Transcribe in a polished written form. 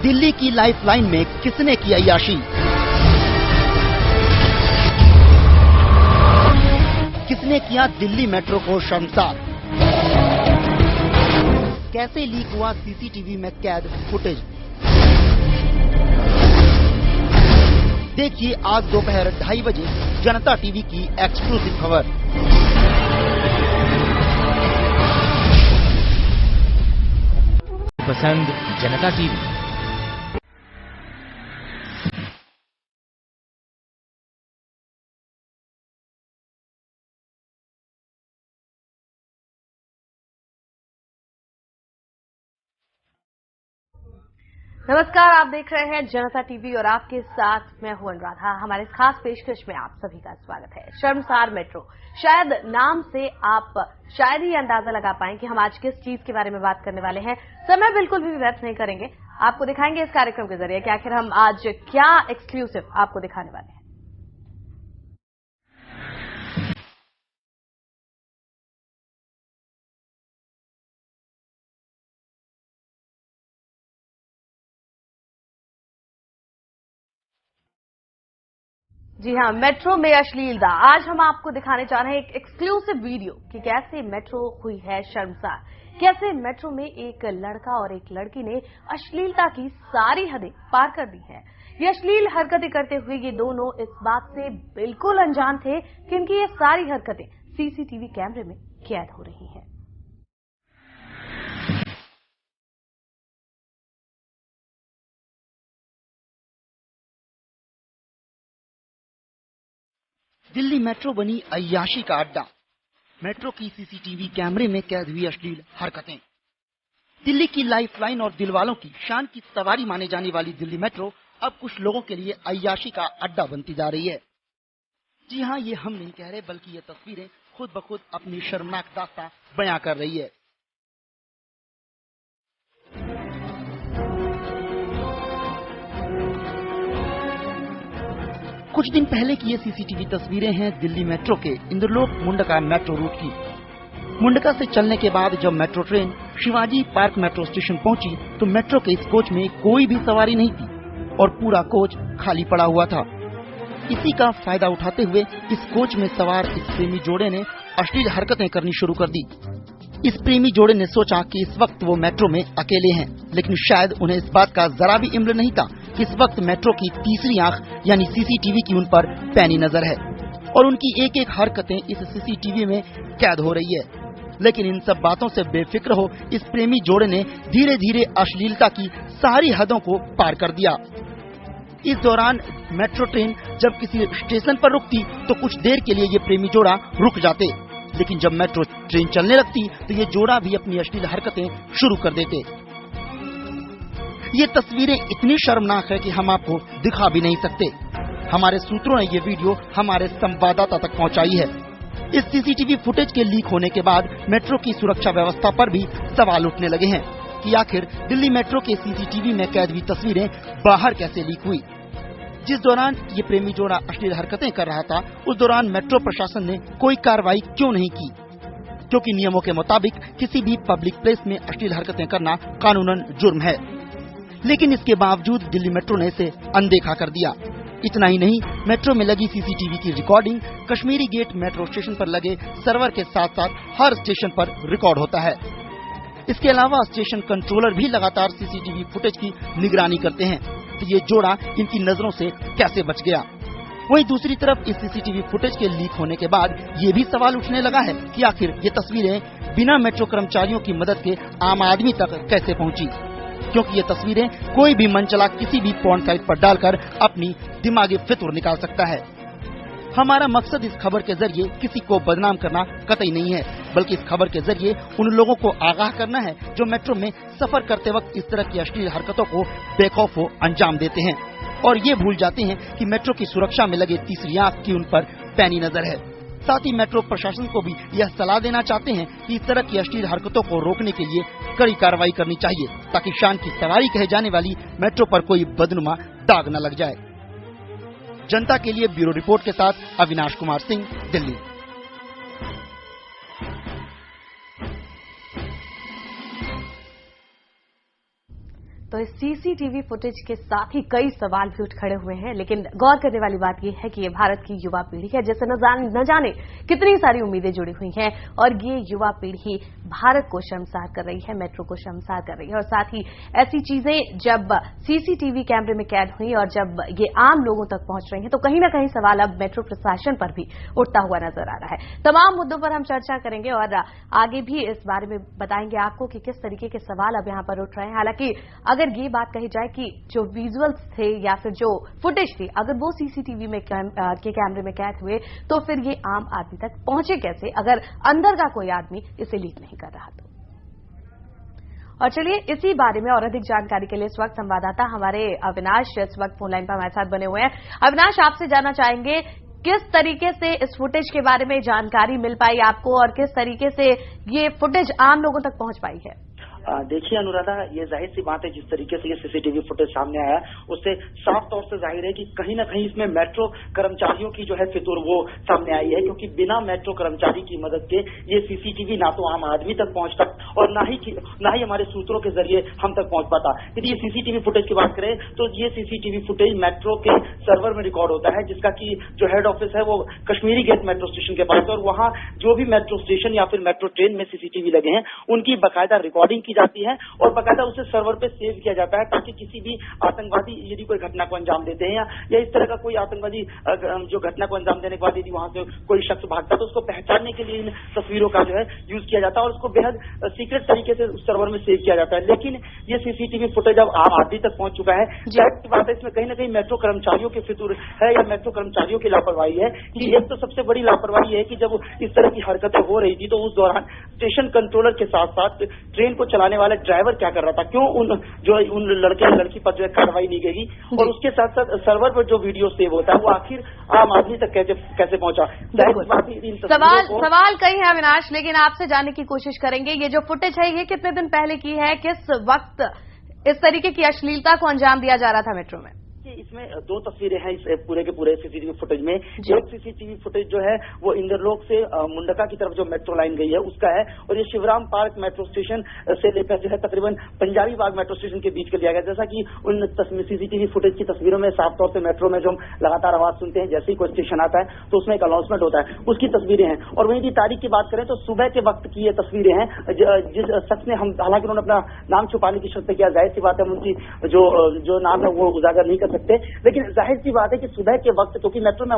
दिल्ली की लाइफलाइन में किसने की अय्याशी? किसने किया दिल्ली मेट्रो को शर्मसार? कैसे लीक हुआ सीसीटीवी में कैद फुटेज? देखिए आज दोपहर 2:30 बजे जनता टीवी की एक्सक्लूसिव खबर। पसंद जनता टीवी। नमस्कार, आप देख रहे हैं जनता टीवी और आपके साथ मैं हूं अनुराधा। हमारे खास पेशकश में आप सभी का स्वागत है। शर्मसार मेट्रो, शायद नाम से आप शायद ही अंदाजा लगा पाएं कि हम आज किस चीज के बारे में बात करने वाले हैं। समय बिल्कुल भी व्यर्थ नहीं करेंगे, आपको दिखाएंगे इस कार्यक्रम के जरिए कि आखिर हम आज क्या एक्सक्लूसिव आपको दिखाने वाले हैं। जी हां, मेट्रो में अश्लीलता। आज हम आपको दिखाने जा रहे हैं एक एक्सक्लूसिव वीडियो कि कैसे मेट्रो हुई है शर्मसार, कैसे मेट्रो में एक लड़का और एक लड़की ने अश्लीलता की सारी हदें पार कर दी है। ये अश्लील हरकतें करते हुए ये दोनों इस बात से बिल्कुल अनजान थे कि इनकी ये सारी हरकतें सीसीटीवी कैमरे में कैद हो रही हैं। दिल्ली मेट्रो बनी अय्याशी का अड्डा। मेट्रो की सीसीटीवी कैमरे में कैद हुई अश्लील हरकतें। दिल्ली की लाइफलाइन और दिलवालों की शान की सवारी माने जाने वाली दिल्ली मेट्रो अब कुछ लोगों के लिए अय्याशी का अड्डा बनती जा रही है। जी हां, ये हम नहीं कह रहे, बल्कि ये तस्वीरें खुद ब खुद अपनी शर्मनाक दास्तां बयां कर रही है। कुछ दिन पहले की ये सीसीटीवी तस्वीरें हैं दिल्ली मेट्रो के इंद्रलोक मुंडका मेट्रो रूट की। मुंडका से चलने के बाद जब metro train Shivaji park metro station पहुंची तो मेट्रो के इस कोच में कोई भी सवारी नहीं थी और पूरा कोच खाली पड़ा हुआ था। इसी का फायदा उठाते हुए इस कोच में सवार इस प्रेमी जोड़े ने अश्लील हरकतें करनी शुरू कर दी। इस प्रेमी जोड़े ने सोचा कि इस वक्त वो मेट्रो में अकेले हैं, लेकिन शायद उन्हें इस बात का जरा भी इल्म नहीं था कि इस वक्त मेट्रो की तीसरी आंख यानी सीसीटीवी की उन पर पैनी नजर है और उनकी एक एक हरकतें इस सीसीटीवी में कैद हो रही है। लेकिन इन सब बातों से बेफिक्र हो इस प्रेमी जोड़े ने धीरे धीरे अश्लीलता की सारी हदों को पार कर दिया। इस दौरान मेट्रो ट्रेन जब किसी स्टेशन पर रुकती तो कुछ देर के लिए ये प्रेमी जोड़ा रुक जाते, लेकिन जब मेट्रो ट्रेन चलने लगती तो ये जोड़ा भी अपनी अश्लील हरकतें शुरू कर देते। ये तस्वीरें इतनी शर्मनाक है कि हम आपको दिखा भी नहीं सकते। हमारे सूत्रों ने ये वीडियो हमारे संवाददाता तक पहुंचाई है। इस सीसीटीवी फुटेज के लीक होने के बाद मेट्रो की सुरक्षा व्यवस्था पर भी सवाल उठने लगे हैं कि आखिर दिल्ली मेट्रो के सीसीटीवी में कैद हुई तस्वीरें बाहर कैसे लीक हुई। जिस दौरान ये प्रेमी जोड़ा अश्लील हरकतें कर रहा था उस दौरान मेट्रो प्रशासन ने कोई कार्रवाई क्यों नहीं की, क्योंकि नियमों के मुताबिक किसी भी पब्लिक प्लेस में अश्लील हरकतें करना कानूनन जुर्म है। लेकिन इसके बावजूद दिल्ली मेट्रो ने इसे अनदेखा कर दिया। इतना ही नहीं, मेट्रो में लगी सीसीटीवी की recording Kashmiri gate metro station पर लगे सर्वर के साथ साथ हर स्टेशन पर रिकॉर्ड होता है। इसके अलावा स्टेशन कंट्रोलर भी लगातार सीसीटीवी फुटेज की निगरानी करते हैं। तो ये जोड़ा इनकी नजरों से कैसे बच गया? वहीं दूसरी तरफ इस सीसीटीवी फुटेज के लीक होने के बाद ये भी सवाल उठने लगा है कि आखिर ये तस्वीरें बिना मेट्रो कर्मचारियों की मदद के आम आदमी तक कैसे पहुंची, क्योंकि ये तस्वीरें कोई भी मनचला किसी भी पोर्न साइट पर डालकर अपनी दिमागी फितूर निकाल सकता है। हमारा मकसद इस खबर के जरिए किसी को बदनाम करना कतई नहीं है, बल्कि इस खबर के जरिए उन लोगों को आगाह करना है जो मेट्रो में सफर करते वक्त इस तरह की अश्लील हरकतों को बेखौफो अंजाम देते हैं और ये भूल जाते हैं कि मेट्रो की सुरक्षा में लगे तीसरी आंख की उन पर पैनी नजर है। साथ ही मेट्रो प्रशासन को भी यह सलाह देना चाहते हैं कि इस तरह की अश्लील हरकतों को रोकने के लिए कड़ी कार्रवाई करनी चाहिए, ताकि शान की सवारी कहे जाने वाली मेट्रो पर कोई बदनुमा दाग न लग जाए। जनता के लिए ब्यूरो रिपोर्ट के साथ अविनाश कुमार सिंह, दिल्ली। तो इस सीसीटीवी फुटेज के साथ ही कई सवाल भी उठ खड़े हुए हैं, लेकिन गौर करने वाली बात यह है कि ये भारत की युवा पीढ़ी है जिससे न जाने कितनी सारी उम्मीदें जुड़ी हुई हैं और ये युवा पीढ़ी भारत को शर्मसार कर रही है, मेट्रो को शर्मसार कर रही है। और साथ ही ऐसी चीजें जब सीसीटीवी कैमरे में कैद हुई और जब ये आम लोगों तक पहुंच रही हैं तो कहीं ना कहीं सवाल अब मेट्रो प्रशासन पर भी उठता हुआ नजर आ रहा है। तमाम मुद्दों पर हम चर्चा करेंगे और आगे भी इस बारे में बताएंगे आपको कि किस तरीके के सवाल अब यहां पर उठ रहे हैं। हालांकि अगर ये बात कही जाए कि जो विजुअल्स थे या फिर जो फुटेज थी अगर वो सीसीटीवी में के कैमरे में कैद हुए तो फिर ये आम आदमी तक पहुंचे कैसे अगर अंदर का कोई आदमी इसे लीक नहीं कर रहा तो। और चलिए इसी बारे में और अधिक जानकारी के लिए इस वक्त संवाददाता हमारे अविनाश इस वक्त फोन लाइन पर हमारे साथ बने हुए हैं। अविनाश, आपसे जानना चाहेंगे किस तरीके से इस फुटेज के बारे में जानकारी मिल पाई आपको और किस तरीके से ये फुटेज आम लोगों तक पहुंच पाई है? देखिए अनुराधा, ये जाहिर सी बात है जिस तरीके से ये सीसीटीवी फुटेज सामने आया उससे साफ तौर से जाहिर है कि कहीं ना कहीं इसमें मेट्रो कर्मचारियों की जो है फितूर वो सामने आई है, क्योंकि बिना मेट्रो कर्मचारी की मदद के ये सीसीटीवी ना तो आम आदमी तक पहुंचता और ना ही हमारे सूत्रों के जरिए हम तक पहुंच पाता। यदि ये सीसीटीवी फुटेज की बात करें तो ये सीसीटीवी फुटेज मेट्रो के सर्वर में रिकॉर्ड होता है, जिसका की जो हेड ऑफिस है वो कश्मीरी गेट मेट्रो स्टेशन के पास है और वहाँ जो भी मेट्रो स्टेशन या फिर मेट्रो ट्रेन में सीसीटीवी लगे हैं उनकी बाकायदा रिकॉर्डिंग जाती है और बाकायदा उसे सर्वर पे सेव किया जाता है ताकि किसी भी आतंकवादी यदि कोई घटना को अंजाम देते हैं या इस तरह का कोई आतंकवादी जो घटना को अंजाम देने के बाद यदि वहां से कोई शख्स भागता है तो उसको पहचानने के लिए इन तस्वीरों का जो है यूज किया जाता है और उसको बेहद सीक्रेट तरीके से उस सर्वर में सेव किया जाता है। लेकिन ये सीसीटीवी फुटेज अब आम आदमी तक पहुंच चुका है। जाहिर सी बात है इसमें कहीं ना कहीं मेट्रो कर्मचारियों की फितूर है या मेट्रो कर्मचारियों की लापरवाही है कि एक तो सबसे बड़ी लापरवाही है कि जब इस तरह की हरकतें हो रही थी तो उस दौरान स्टेशन कंट्रोलर के साथ साथ ट्रेन को चलाने वाले ड्राइवर क्या कर रहा था, क्यों उन लड़के लड़की पर जो है कार्रवाई नहीं गई और उसके साथ साथ सर्वर पर जो वीडियो सेव होता है वो आखिर आम आदमी तक कैसे पहुंचा। सवाल कई है अविनाश, लेकिन आपसे जानने की कोशिश करेंगे ये जो फुटेज है ये कितने दिन पहले की है, किस वक्त इस तरीके की अश्लीलता को अंजाम दिया जा रहा था मेट्रो में? इसमें दो तस्वीरें हैं इस पूरे के पूरे सीसीटीवी फुटेज में। एक सीसीटीवी फुटेज जो है वो इंदरलोक से मुंडका की तरफ जो मेट्रो लाइन गई है उसका है और ये शिवराम पार्क मेट्रो स्टेशन से लेकर जो है तकरीबन पंजाबी बाग मेट्रो स्टेशन के बीच का लिया गया। जैसा कि उन सीसीटीवी फुटेज की तस्वीरों में साफ तौर से मेट्रो में जो हम लगातार आवाज सुनते हैं जैसे ही कोई स्टेशन आता है तो उसमें एक अनाउंसमेंट होता है, उसकी तस्वीरें हैं। और वहीं की तारीख की बात करें तो सुबह के वक्त की ये तस्वीरें हैं। जिस शख्स ने हालांकि उन्होंने अपना नाम छुपाने की शर्त किया, जाहिर सी बात है उनकी जो नाम है वो उजागर नहीं कर सकते, लेकिन जाहिर सी बात है कि सुबह के वक्त क्योंकि मेट्रो में